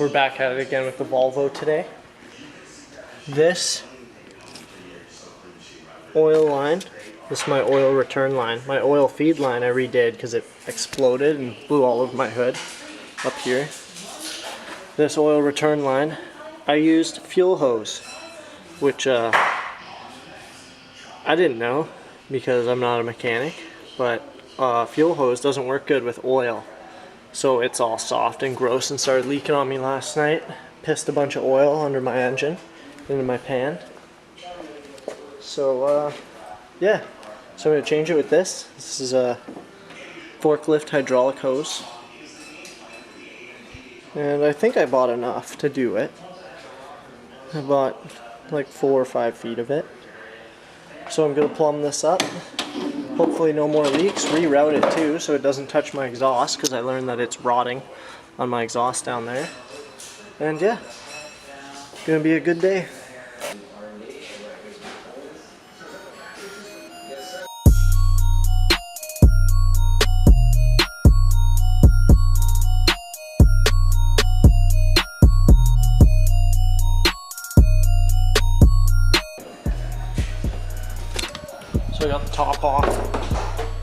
We're back at it again with the Volvo today. This oil line, this is my oil return line. My oil feed line I redid because it exploded and blew all over my hood up here. This oil return line, I used fuel hose, which I didn't know because I'm not a mechanic, but fuel hose doesn't work good with oil. So it's all soft and gross and started leaking on me last night. Pissed a bunch of oil under my engine, into my pan. So yeah, so I'm going to change it with this. This is a forklift hydraulic hose. And I think I bought enough to do it. I bought like 4 or 5 feet of it. So I'm going to plumb this up. Hopefully no more leaks. Reroute it too so it doesn't touch my exhaust, because I learned that it's rotting on my exhaust down there. And yeah, it's gonna be a good day. So I got the top off.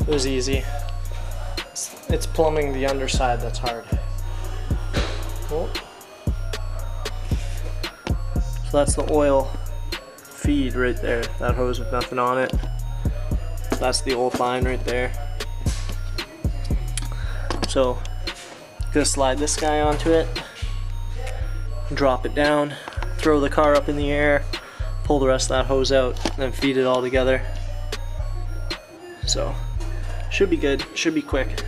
It was easy. It's plumbing the underside that's hard. Oh. So that's the oil feed right there. That hose with nothing on it. That's the old line right there. So I'm gonna slide this guy onto it, drop it down, throw the car up in the air, pull the rest of that hose out, and then feed it all together. So should be good, should be quick.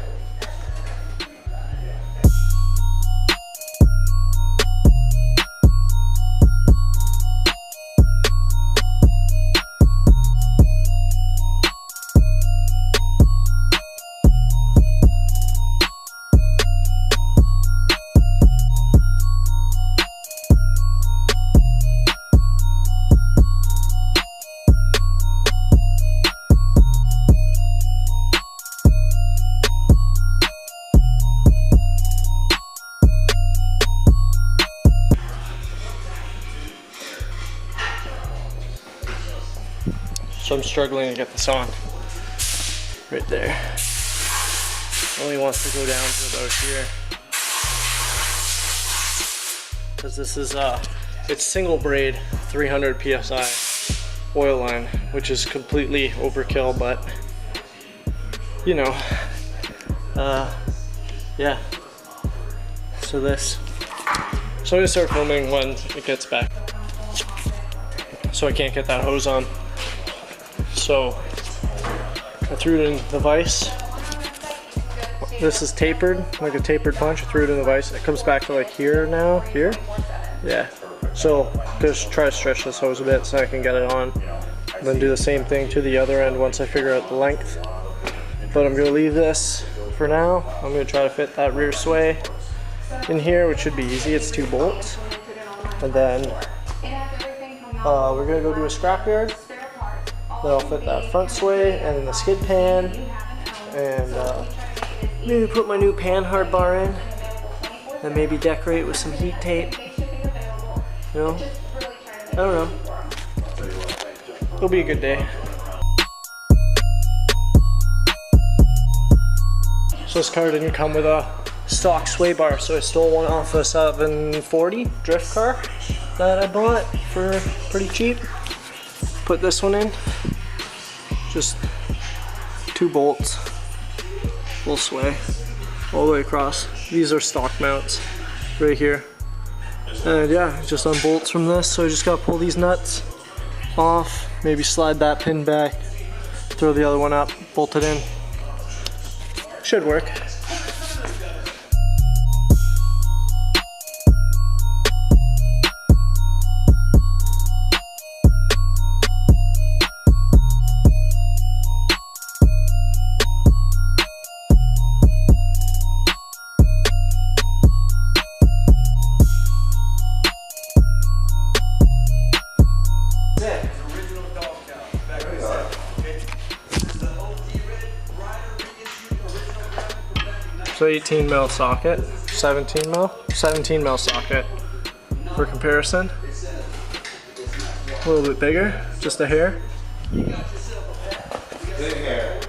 So I'm struggling to get this on. Right there. Only wants to go down to about here. Because this is it's single braid 300 PSI oil line, which is completely overkill, but you know, yeah. So I'm gonna start filming when it gets back. So I can't get that hose on. So I threw it in the vise. This is tapered, like a tapered punch. I threw it in the vise. It comes back to like here now, here. Yeah. So just try to stretch this hose a bit so I can get it on. And then do the same thing to the other end once I figure out the length. But I'm gonna leave this for now. I'm gonna try to fit that rear sway in here, which should be easy. It's 2 bolts. And then we're gonna go do a scrapyard. Then I'll fit that front sway and then the skid pan, and maybe put my new pan hard bar in, and maybe decorate with some heat tape. You know, I don't know. It'll be a good day. So this car didn't come with a stock sway bar, so I stole one off a 740 drift car that I bought for pretty cheap. Put this one in, just 2 bolts, full sway, all the way across. These are stock mounts right here. And yeah, just unbolts from this, so I just gotta pull these nuts off, maybe slide that pin back, throw the other one up, bolt it in. Should work. So 18 mil socket, 17 mil? 17 mil socket for comparison. A little bit bigger, just a hair. Big hair.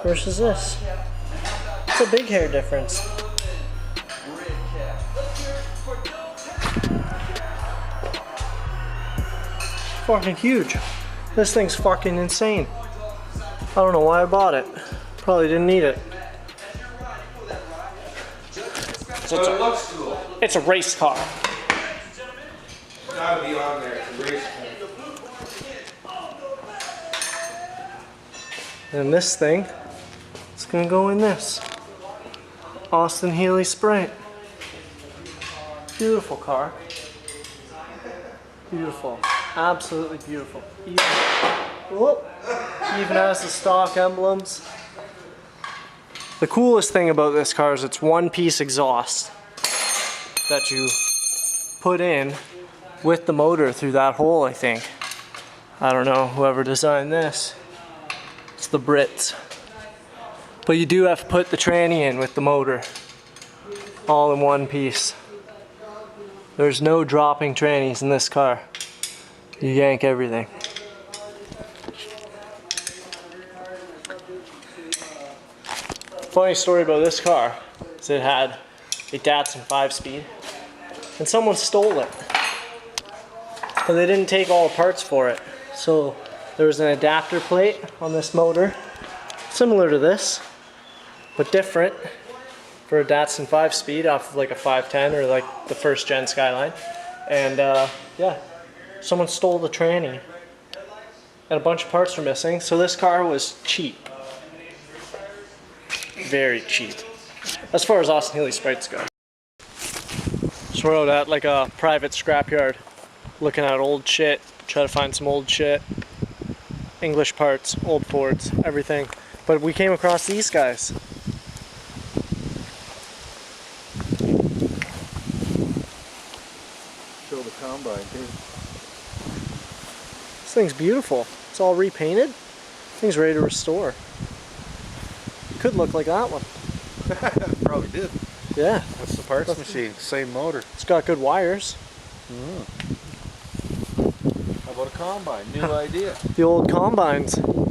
Versus this. It's a big hair difference. Fucking huge. This thing's fucking insane. I don't know why I bought it. Probably didn't need it. So it looks cool. It's a race car. It's gotta be on there. It's a race car. And this thing is gonna go in this Austin-Healey Sprint. Beautiful car. Beautiful. Absolutely beautiful. Even has the stock emblems. The coolest thing about this car is it's one-piece exhaust that you put in with the motor through that hole, I think. I don't know, whoever designed this. It's the Brits. But you do have to put the tranny in with the motor. All in one piece. There's no dropping trannies in this car. You yank everything. Funny story about this car is it had a Datsun 5-speed and someone stole it. But they didn't take all the parts for it. So there was an adapter plate on this motor, similar to this, but different for a Datsun 5-speed off of like a 510 or like the first gen Skyline. And yeah, someone stole the tranny and a bunch of parts were missing. So this car was cheap. Very cheap. As far as Austin-Healey Sprites go. So we're out at like a private scrapyard looking at old shit, try to find some old shit. English parts, old Fords, everything. But we came across these guys. Show the combine too. This thing's beautiful. It's all repainted. Thing's ready to restore. Could look like that one. Probably did. Yeah. That's the parts machine, same motor. It's got good wires. How about a combine? New idea. The old combines. Okay, man,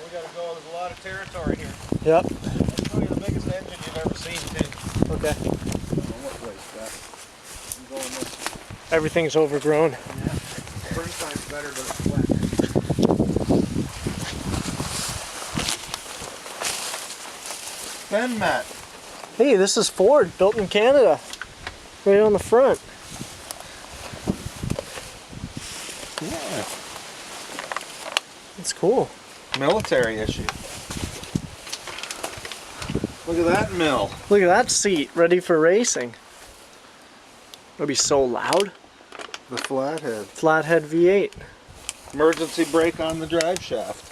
we gotta go. There's a lot of territory here. Yep. I'll show you the biggest engine you've ever seen, too. Okay. What place, Jack? I'm going this way. Everything's overgrown. Yeah. Springtime's better, but it's wet. Ben mat. Hey, this is Ford, built in Canada. Right on the front. Yeah. It's cool. Military issue. Look at that mill. Look at that seat, ready for racing. It'll be so loud. The flathead. Flathead V8. Emergency brake on the drive shaft.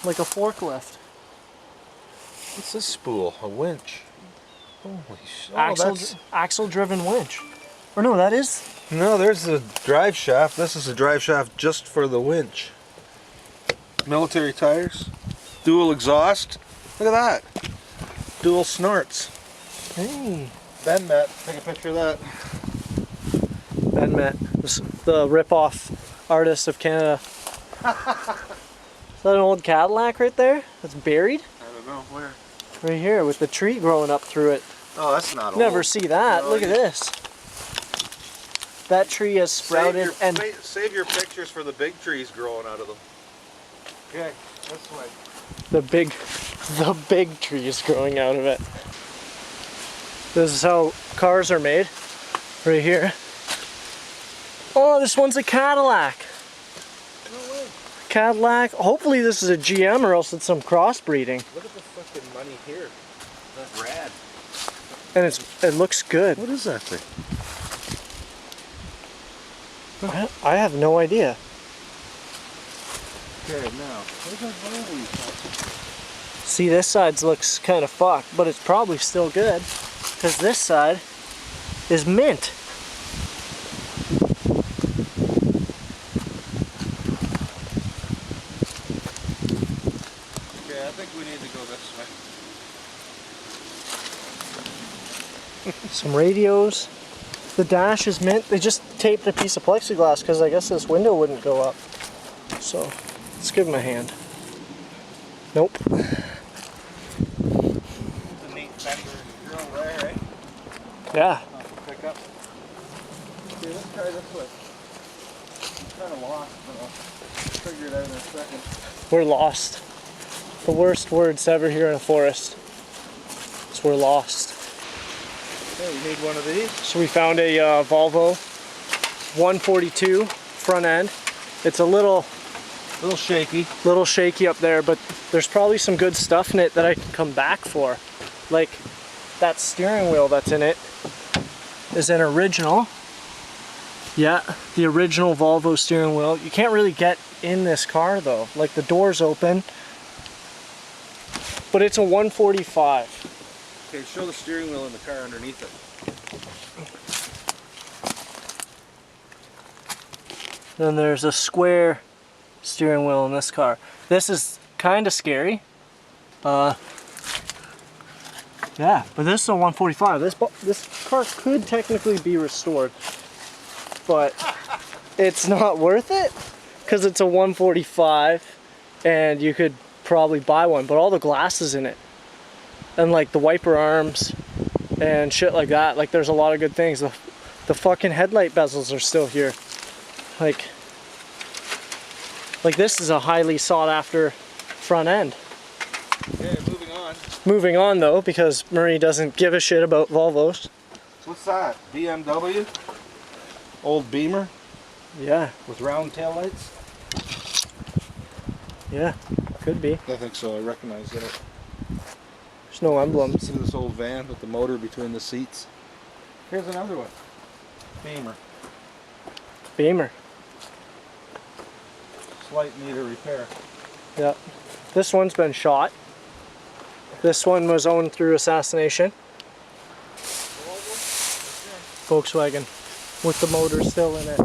Like a forklift. What's this spool? A winch. Holy shit. Axle driven winch. Or no, that is. No, there's the drive shaft. This is a drive shaft just for the winch. Military tires. Dual exhaust. Look at that. Dual snorts. Hey. Ben Met. Take a picture of that. Ben Met. The rip-off artist of Canada. Is that an old Cadillac right there? That's buried? I don't know. Where? Right here with the tree growing up through it. Oh, that's not Never old. see that. No, Look at this. That tree has sprouted and save your pictures for the big trees growing out of them. Okay, this way. the big tree is growing out of it. This is how cars are made. Right here. Oh, this one's a Cadillac. No way. Cadillac. Hopefully this is a GM or else it's some crossbreeding. Look at the fucking money here. That's rad. And it looks good. What is that thing? I have no idea. Okay, now, where's that Volvo? See, this side looks kind of fucked, but it's probably still good because this side is mint. Okay, I think we need to go this way. Some radios. The dash is mint. They just taped a piece of plexiglass because I guess this window wouldn't go up. So let's give him a hand. Nope. It's a neat fender grill there, eh? Yeah. Pick up. See, let's try this way. I'm kind of lost, but I'll figure it out in a second. We're lost. The worst words ever here in a forest. is we're lost. Okay, you need one of these? So we found a Volvo 142 front end. It's a little shaky up there, but there's probably some good stuff in it that I can come back for. Like that steering wheel that's in it is an original. Yeah, the original Volvo steering wheel. You can't really get in this car though. Like the door's open, but it's a 145. Okay, show the steering wheel in the car underneath it. Then there's a square steering wheel in this car. This is kind of scary. Yeah, but this is a 145. This car could technically be restored, but it's not worth it because it's a 145 and you could probably buy one, but all the glass is in it. And like the wiper arms and shit like that, like there's a lot of good things. The fucking headlight bezels are still here. Like this is a highly sought after front end. Okay, moving on. Moving on though, because Murray doesn't give a shit about Volvos. What's that? BMW? Old Beamer? Yeah. With round taillights? Yeah, could be. I think so, I recognize it. There's no emblems. See this old van with the motor between the seats? Here's another one. Beamer. Beamer. Slight need a repair. Yeah. This one's been shot. This one was owned through assassination. Volkswagen. With the motor still in it.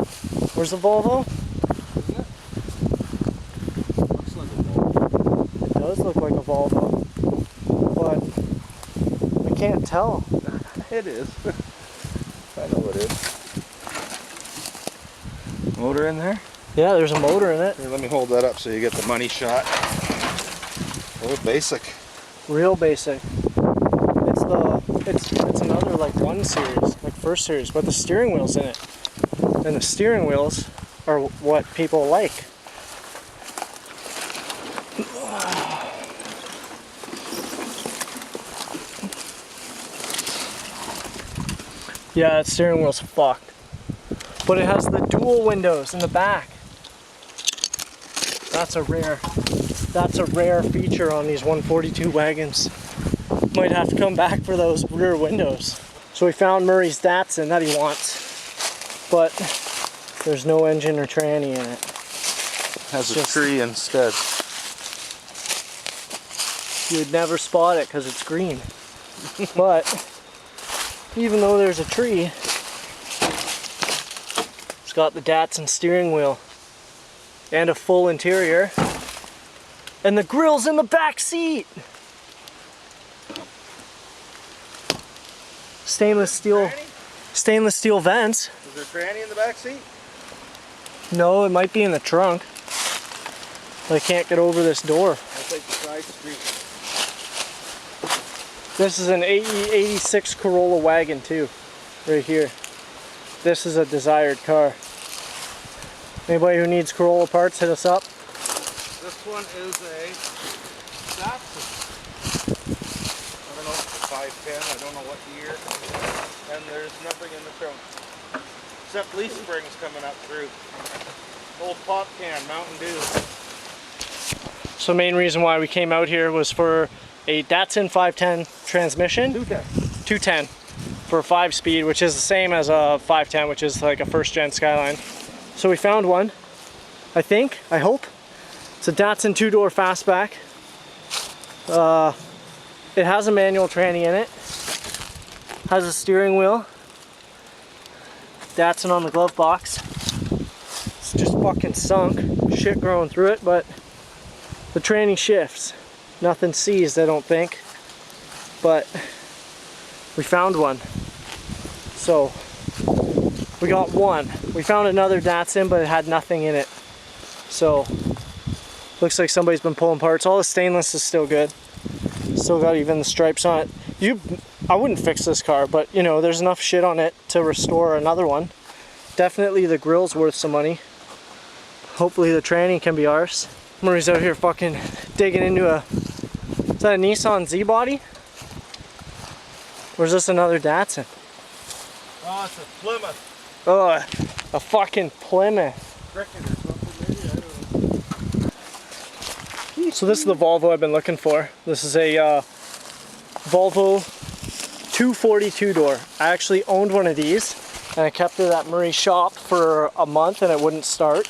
Where's the Volvo? Looks like a Volvo. It does look like a Volvo. But I can't tell. It is. I know it is. Motor in there? Yeah, there's a motor in it. Here, let me hold that up so you get the money shot. Oh, basic. Real basic. It's another like 1 series, like first series, but the steering wheel's in it. And the steering wheels are what people like. Yeah, that steering wheel's fucked. But it has the dual windows in the back. That's a rare feature on these 142 wagons. Might have to come back for those rear windows. So we found Murray's Datsun that he wants, but there's no engine or tranny in it. Has a tree instead. You'd never spot it because it's green. But even though there's a tree, it's got the Datsun steering wheel and a full interior, and the grill's in the back seat. Stainless steel vents. Is there tranny in the back seat? No, it might be in the trunk. I can't get over this door. I'll take the side street. This is an 86 Corolla wagon too, right here. This is a desired car. Anybody who needs Corolla parts, hit us up. This one is a Datsun. I don't know if it's a 510, I don't know what year. And there's nothing in the trunk. Except leaf springs coming up through. Old pop can, Mountain Dew. So main reason why we came out here was for a Datsun 510 transmission. 210 for a 5-speed, which is the same as a 510, which is like a first-gen Skyline. So we found one, I hope. It's a Datsun 2-door fastback. It has a manual tranny in it. Has a steering wheel. Datsun on the glove box. It's just fucking sunk. Shit growing through it, but the tranny shifts. Nothing seized, I don't think. But we found one. So we got one. We found another Datsun, but it had nothing in it. So looks like somebody's been pulling parts. All the stainless is still good. Still got even the stripes on it. I wouldn't fix this car, but you know, there's enough shit on it to restore another one. Definitely the grill's worth some money. Hopefully the tranny can be ours. Murray's out here fucking digging into is that a Nissan Z-Body? Or is this another Datsun? Oh, it's a Plymouth. Oh, a fucking Plymouth. Cricket or something, maybe, I don't know. So this is the Volvo I've been looking for. This is a Volvo 242 door. I actually owned one of these and I kept it at Murray's shop for a month and it wouldn't start.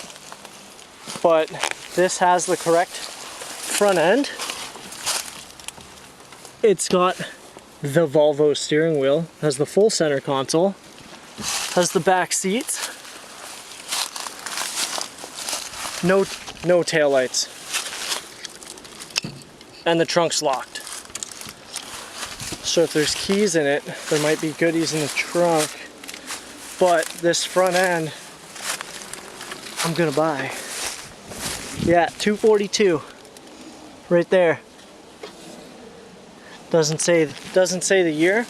But this has the correct front end. It's got the Volvo steering wheel, has the full center console, has the back seats, no taillights, and the trunk's locked. So if there's keys in it, there might be goodies in the trunk, but this front end, I'm gonna buy. Yeah, 242, right there. Doesn't say the year,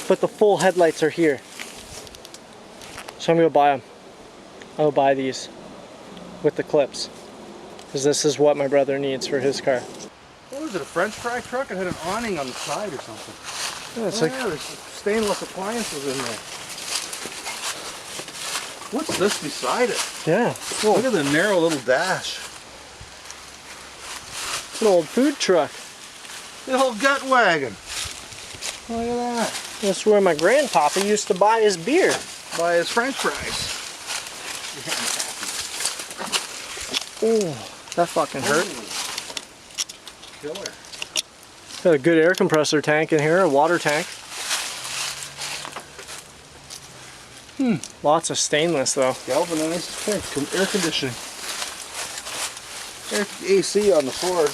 but the full headlights are here. So I'm gonna buy them. I'll buy these with the clips, because this is what my brother needs for his car. What was it, a French fry truck? It had an awning on the side or something. Yeah, it's yeah, there's stainless appliances in there. What's this beside it? Yeah, Look at the narrow little dash. it's an old food truck. The whole gut wagon. Look at that. This is where my grandpapa used to buy his beer. Buy his French fries. Ooh, that fucking hurt. Killer. Got a good air compressor tank in here, a water tank. Lots of stainless though. Galvanized tank, air conditioning. AC on the Ford.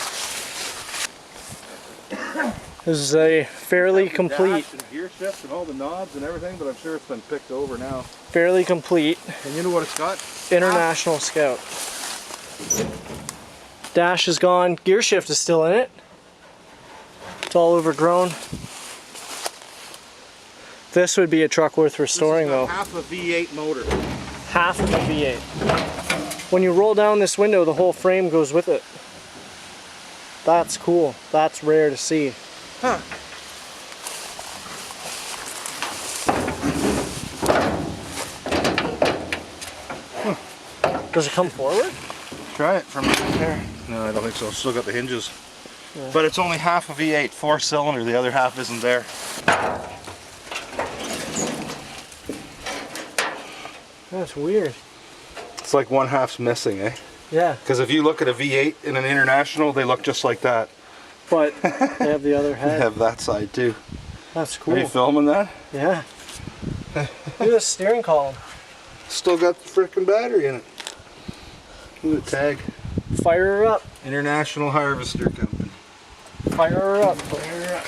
This is a fairly complete. Dash and gear shift and all the knobs and everything, but I'm sure it's been picked over now. Fairly complete. And you know what it's got? International Scout. Dash is gone. Gear shift is still in it. It's all overgrown. This would be a truck worth restoring though. Half a V8 motor. Half of a V8. When you roll down this window, the whole frame goes with it. That's cool. That's rare to see. Huh. Does it come forward? Try it from there. No, I don't think so. It's still got the hinges. Yeah. But it's only half a V8, 4-cylinder. The other half isn't there. That's weird. It's like one half's missing, eh? Yeah. Because if you look at a V8 in an International, they look just like that. But they have the other head. They have that side too. That's cool. Are you filming that? Yeah. Look at this steering column. Still got the frickin' battery in it. Look at the tag. Fire her up. International Harvester Company. Fire her up. Fire her up.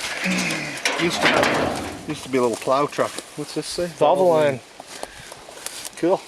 Used to be a little plow truck. What's this say? Valvoline. Cool.